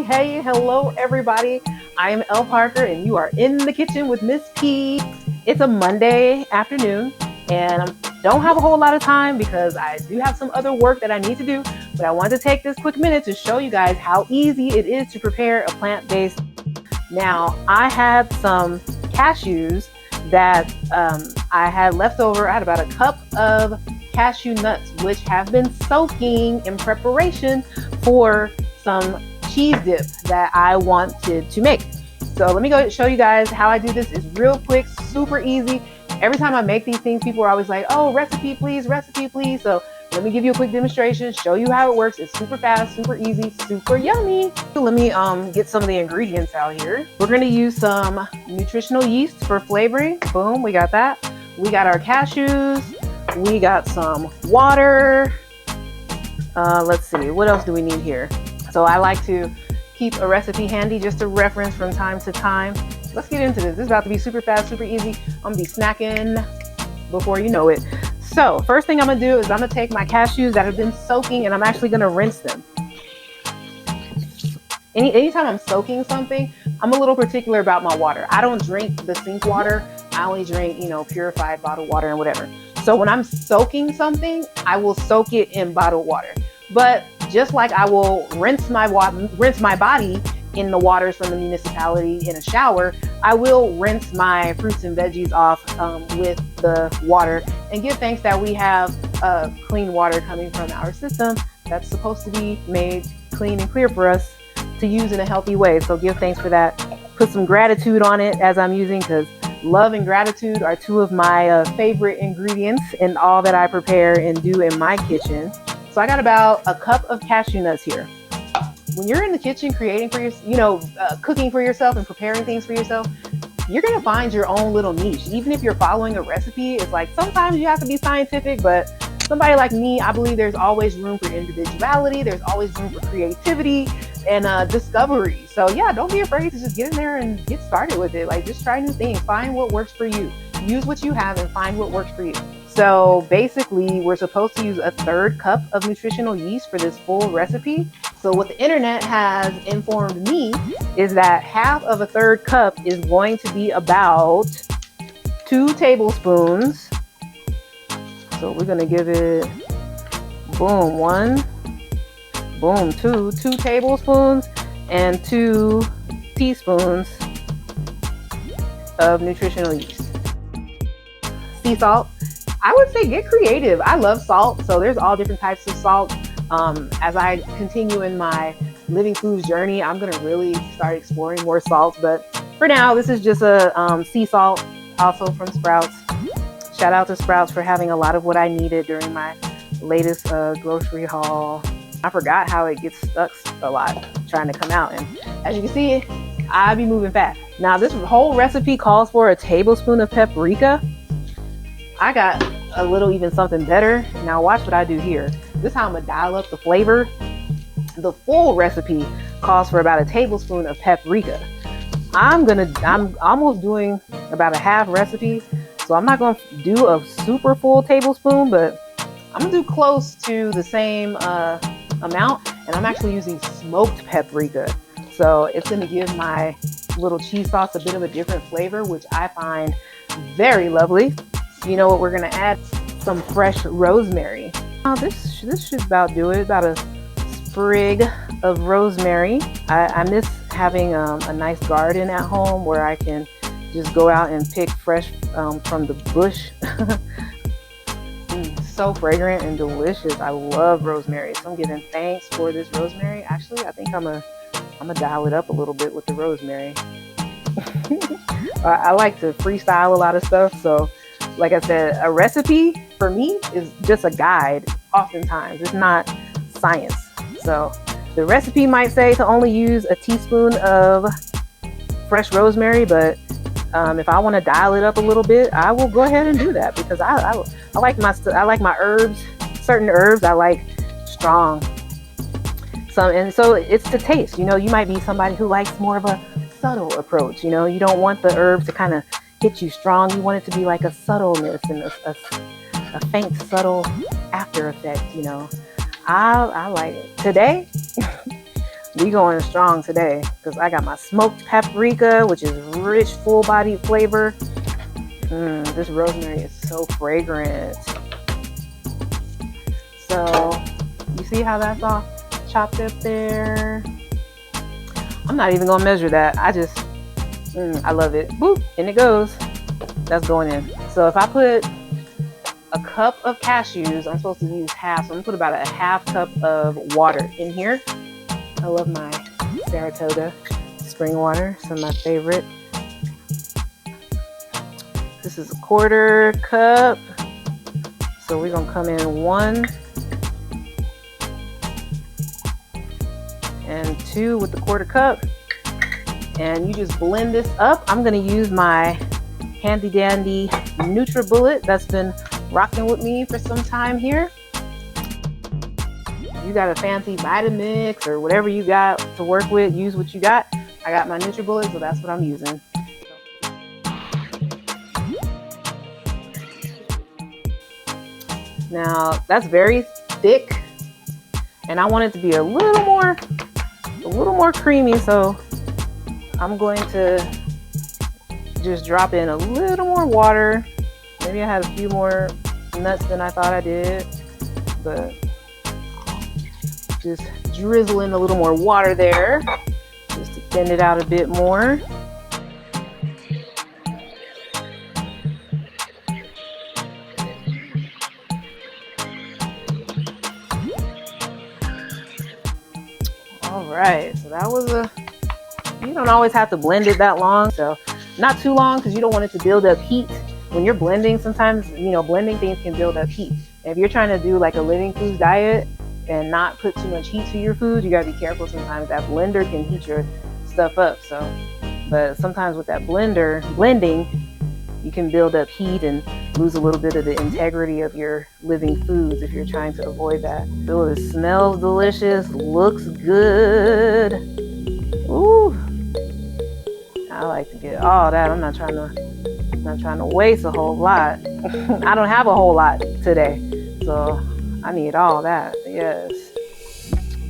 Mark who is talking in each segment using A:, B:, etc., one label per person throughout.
A: Hey, hello everybody. I am Elle Parker and you are in the kitchen with Miss P. It's a Monday afternoon and I don't have a whole lot of time because I do have some other work that I need to do, but I wanted to take this quick minute to show you guys how easy it is to prepare a plant-based. Now, I had some cashews that I had left over. I had about a cup of cashew nuts, which have been soaking in preparation for some cheese dip that I wanted to make. So let me go show you guys how I do this. It's real quick, super easy. Every time I make these things, people are always like, oh, recipe please, recipe please. So let me give you a quick demonstration, show you how it works. It's super fast, super easy, super yummy. So let me get some of the ingredients out here. We're gonna use some nutritional yeast for flavoring. Boom, we got that. We got our cashews. We got some water. Let's see, what else do we need here? So I like to keep a recipe handy just to reference from time to time. Let's get into this. This is about to be super fast, super easy. I'm gonna be snacking before you know it. So first thing I'm gonna do is I'm gonna take my cashews that have been soaking and I'm actually gonna rinse them. Anytime I'm soaking something, I'm a little particular about my water. I don't drink the sink water. I only drink, purified bottled water and whatever. So when I'm soaking something, I will soak it in bottled water. But just like I will rinse my body in the waters from the municipality in a shower, I will rinse my fruits and veggies off with the water and give thanks that we have clean water coming from our system that's supposed to be made clean and clear for us to use in a healthy way. So give thanks for that. Put some gratitude on it as I'm using, because love and gratitude are two of my favorite ingredients in all that I prepare and do in my kitchen. So I got about a cup of cashew nuts here. When you're in the kitchen creating for cooking for yourself and preparing things for yourself, you're gonna find your own little niche. Even if you're following a recipe, it's like sometimes you have to be scientific, but somebody like me, I believe there's always room for individuality. There's always room for creativity and discovery. So yeah, don't be afraid to just get in there and get started with it. Like, just try new things, find what works for you. Use what you have and find what works for you. So basically, we're supposed to use a 1/3 cup of nutritional yeast for this full recipe. So what the internet has informed me is that half of a 1/3 cup is going to be about 2 tablespoons. So we're gonna give it, boom, 1, boom, 2 tablespoons and 2 teaspoons of nutritional yeast. Sea salt. I would say get creative. I love salt, so there's all different types of salt. As I continue in my living foods journey, I'm gonna really start exploring more salts, but for now, this is just a sea salt, also from Sprouts. Shout out to Sprouts for having a lot of what I needed during my latest grocery haul. I forgot how it gets stuck a lot trying to come out, and as you can see, I be moving fast. Now this whole recipe calls for a tablespoon of paprika. I got a little even something better. Now watch what I do here. This is how I'm gonna dial up the flavor. The full recipe calls for about a tablespoon of paprika. I'm almost doing about a half recipe, so I'm not gonna do a super full tablespoon, but I'm gonna do close to the same amount, and I'm actually using smoked paprika. So it's gonna give my little cheese sauce a bit of a different flavor, which I find very lovely. You know what we're gonna add? Some fresh rosemary. Now this should about do it, about a sprig of rosemary. I miss having a nice garden at home where I can just go out and pick fresh from the bush. So fragrant and delicious. I love rosemary, so I'm giving thanks for this rosemary. Actually, I think I'm gonna dial it up a little bit with the rosemary. I like to freestyle a lot of stuff, so like I said, a recipe for me is just a guide. Oftentimes, it's not science. So the recipe might say to only use a teaspoon of fresh rosemary, but if I want to dial it up a little bit, I will go ahead and do that, because I like my herbs. Certain herbs I like strong. So it's the taste. You might be somebody who likes more of a subtle approach. You don't want the herbs to kind of hit you strong. You want it to be like a subtleness and a faint, subtle after effect. I like it. Today, We going strong today because I got my smoked paprika, which is rich, full-bodied flavor. This rosemary is so fragrant. So you see how that's all chopped up there? I'm not even gonna measure that. I love it. Boop, and it goes. That's going in. So if I put a cup of cashews, I'm supposed to use half, so I'm gonna put about a half cup of water in here. I love my Saratoga spring water. Some of my favorite. This is a 1/4 cup. So we're gonna come in 1 and 2 with the 1/4 cup. And you just blend this up. I'm gonna use my handy dandy NutriBullet that's been rocking with me for some time here. You got a fancy Vitamix or whatever you got to work with, use what you got. I got my NutriBullet, so that's what I'm using. Now that's very thick, and I want it to be a little more creamy, so I'm going to just drop in a little more water. Maybe I had a few more nuts than I thought I did, but just drizzle in a little more water there just to thin it out a bit more. All right, so that was you don't always have to blend it that long, so not too long because you don't want it to build up heat. When you're blending, sometimes, blending things can build up heat. And if you're trying to do like a living foods diet and not put too much heat to your food, you gotta be careful. Sometimes that blender can heat your stuff up. But sometimes with that blending, you can build up heat and lose a little bit of the integrity of your living foods if you're trying to avoid that. Oh, it smells delicious, looks good. Ooh, I like to get all that. I'm not trying to waste a whole lot. I don't have a whole lot today, so I need all that. Yes.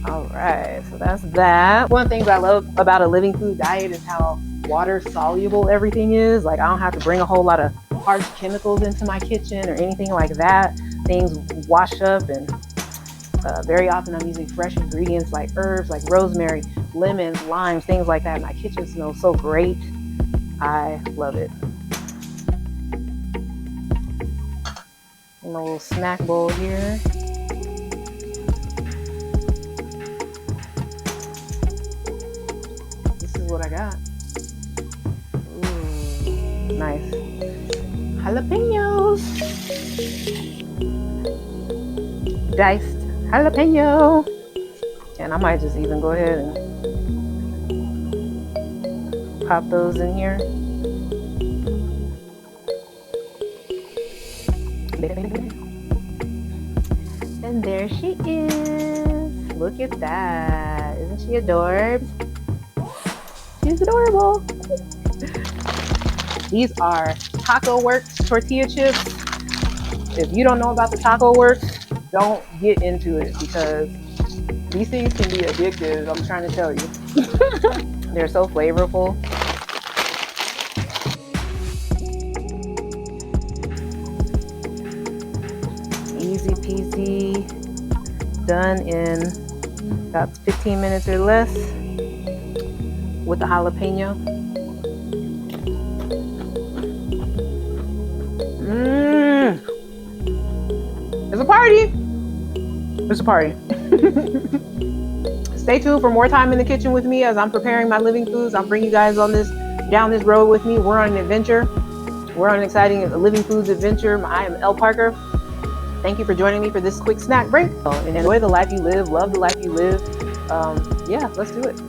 A: All right, so that's that. One thing that I love about a living food diet is how water soluble everything is. Like, I don't have to bring a whole lot of harsh chemicals into my kitchen or anything like that. Things wash up, and very often I'm using fresh ingredients like herbs, like rosemary, lemons, limes, things like that. My kitchen smells so great. I love it. My little snack bowl here. This is what I got. Ooh, nice. Jalapenos. Diced jalapeno. And I might just even go ahead and pop those in here. And there she is. Look at that. Isn't she adorbs? She's adorable. These are Taco Works tortilla chips. If you don't know about the Taco Works, don't get into it because these things can be addictive. I'm trying to tell you. They're so flavorful. Easy peasy, done in about 15 minutes or less with the jalapeno. It's a party. It's a party. Stay tuned for more time in the kitchen with me as I'm preparing my living foods. I'll bring you guys down this road with me. We're on an adventure. We're on an exciting living foods adventure. I am Elle Parker. Thank you for joining me for this quick snack break. And enjoy the life you live. Love the life you live. Yeah, let's do it.